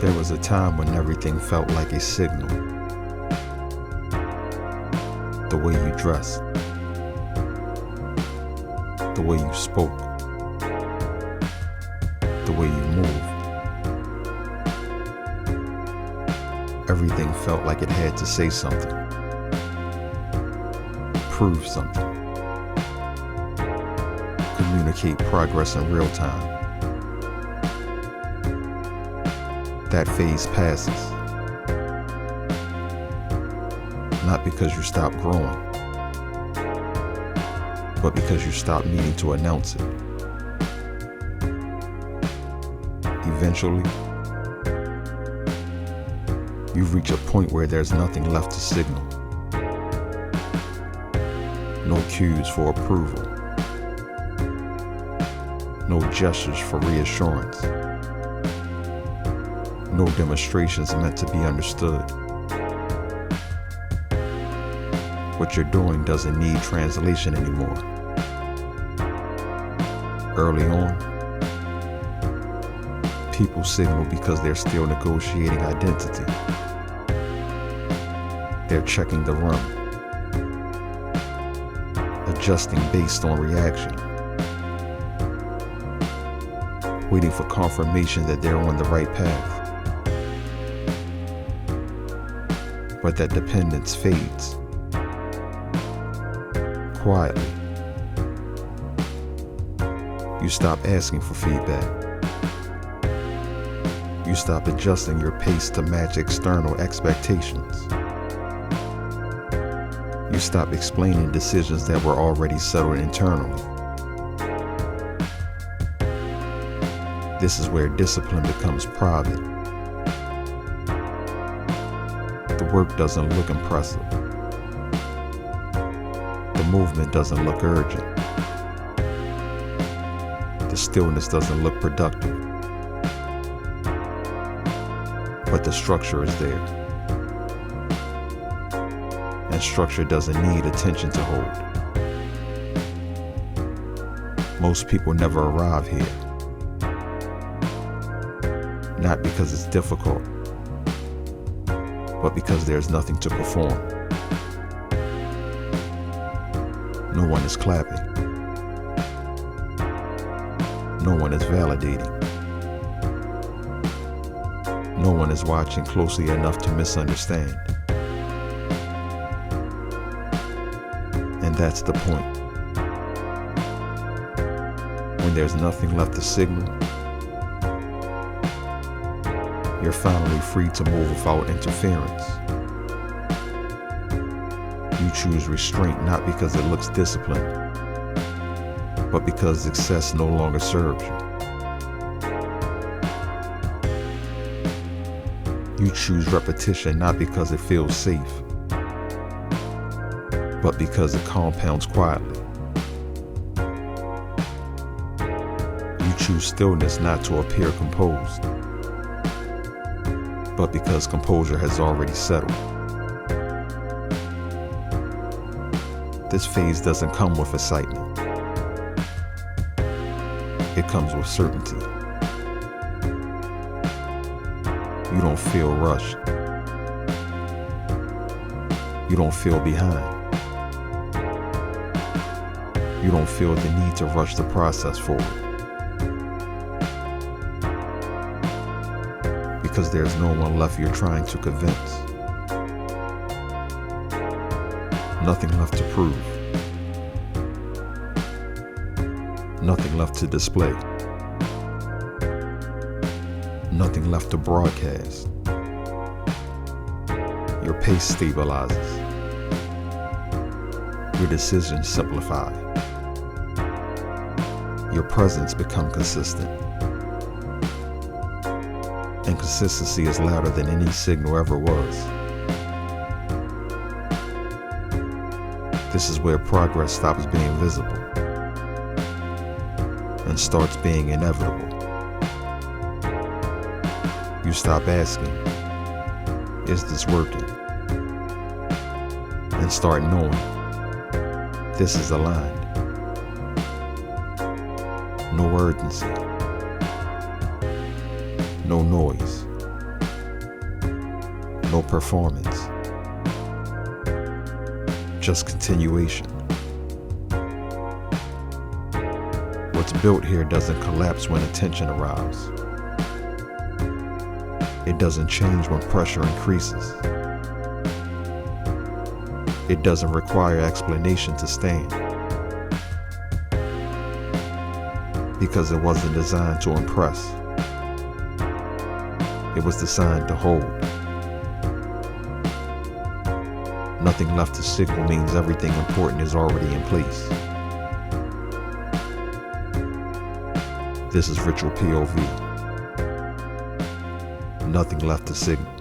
There was a time when everything felt like a signal. The way you dressed, the way you spoke, the way you moved. Everything felt like it had to say something, prove something, communicate progress in real time. That phase passes, not because you stopped growing, but because you stopped needing to announce it. Eventually, you reach a point where there's nothing left to signal. No cues for approval. No gestures for reassurance. No demonstrations meant to be understood. What you're doing doesn't need translation anymore. Early on, people signal because they're still negotiating identity. They're checking the run, adjusting based on reaction, waiting for confirmation that they're on the right path. But that dependence fades quietly. You stop asking for feedback. You stop adjusting your pace to match external expectations. You stop explaining decisions that were already settled internally. This is where discipline becomes private. The work doesn't look impressive. The movement doesn't look urgent. The stillness doesn't look productive. But the structure is there. And structure doesn't need attention to hold. Most people never arrive here. Not because it's difficult, but because there's nothing to perform. No one is clapping. No one is validating. No one is watching closely enough to misunderstand. And that's the point. When there's nothing left to signal, you're finally free to move without interference. You choose restraint not because it looks disciplined, but because success no longer serves you. You choose repetition not because it feels safe, but because it compounds quietly. You choose stillness not to appear composed, but because composure has already settled. This phase doesn't come with excitement. It comes with certainty. You don't feel rushed. You don't feel behind. You don't feel the need to rush the process forward. Because there's no one left you're trying to convince. Nothing left to prove. Nothing left to display. Nothing left to broadcast. Your pace stabilizes. Your decisions simplify. Your presence becomes consistent. And consistency is louder than any signal ever was. This is where progress stops being visible and starts being inevitable. You stop asking, is this working? And start knowing, this is aligned. No urgency. No noise. no performance, just continuation. What's built here doesn't collapse when attention arrives. It doesn't change when pressure increases. It doesn't require explanation to stand, because it wasn't designed to impress. It was designed to hold. Nothing left to signal means everything important is already in place. This is Ritual POV. Nothing left to signal.